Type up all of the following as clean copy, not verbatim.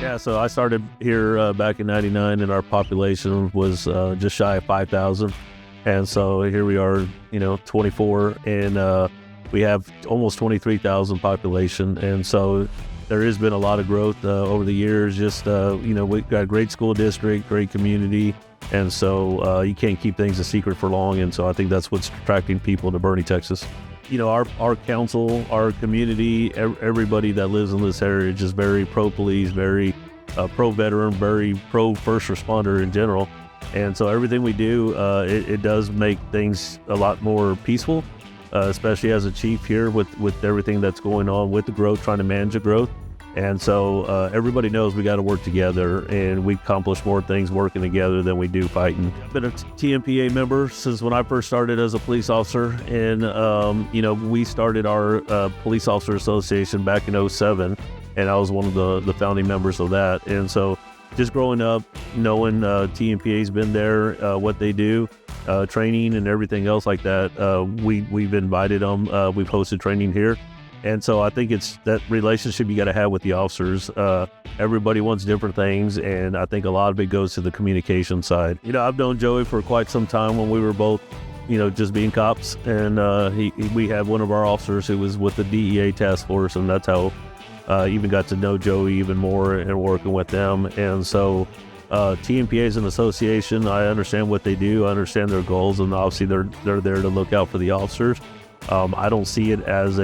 Yeah, so I started here back in '99, and our population was just shy of 5,000. And so here we are, 24, and we have almost 23,000 population. And so there has been a lot of growth over the years. Just, we've got a great school district, great community. And so you can't keep things a secret for long. And so I think that's what's attracting people to Boerne, Texas. Our council, our community, everybody that lives in this area is just very pro-police, very pro-veteran, very pro-first responder in general. And so everything we do, it does make things a lot more peaceful, especially as a chief here with everything that's going on with the growth, trying to manage the growth. And so everybody knows we got to work together, and we accomplish more things working together than we do fighting. I've been a Tmpa member since when I first started as a police officer, and we started our Police Officers Association back in '07, and I was one of the founding members of that. And so just growing up, knowing Tmpa's been there, what they do, training and everything else like that, we've invited them, we've hosted training here. And so I think it's that relationship you got to have with the officers. Everybody wants different things, and I think a lot of it goes to the communication side. I've known Joey for quite some time when we were both, just being cops, and we had one of our officers who was with the DEA task force, and that's how I even got to know Joey even more and working with them. And so Tmpa is an association. I understand what they do. I understand their goals, and obviously they're there to look out for the officers. I don't see it as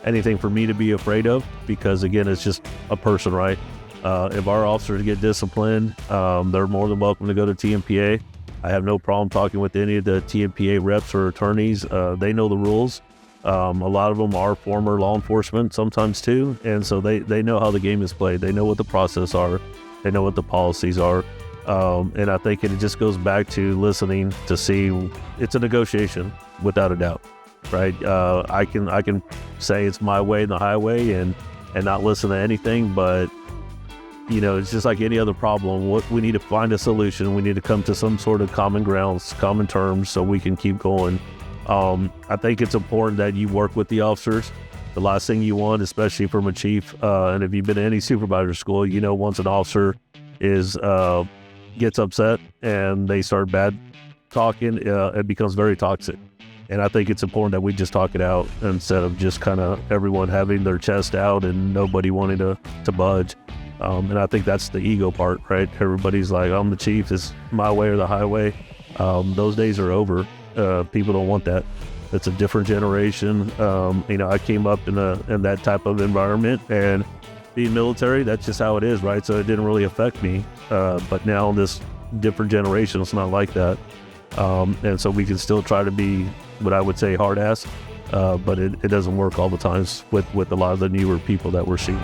anything for me to be afraid of, because again, it's just a person, right? If our officers get disciplined, they're more than welcome to go to Tmpa. I have no problem talking with any of the Tmpa reps or attorneys. They know the rules. A lot of them are former law enforcement sometimes too, and so they know how the game is played. They know what the process are. They know what the policies are. And I think it just goes back to listening to see. It's a negotiation without a doubt. Right, I can say it's my way and the highway, and not listen to anything. But it's just like any other problem. We need to find a solution. We need to come to some sort of common grounds, common terms, so we can keep going. I think it's important that you work with the officers. The last thing you want, especially from a chief, and if you've been to any supervisor school, once an officer gets upset and they start bad talking, it becomes very toxic. And I think it's important that we just talk it out instead of just kind of everyone having their chest out and nobody wanting to budge. And I think that's the ego part, right? Everybody's like, I'm the chief, it's my way or the highway. Those days are over. People don't want that. It's a different generation. I came up in that type of environment, and being military, that's just how it is, right? So it didn't really affect me. But now in this different generation, it's not like that. And so we can still try to be what I would say hard ass, but it doesn't work all the times with a lot of the newer people that we're seeing.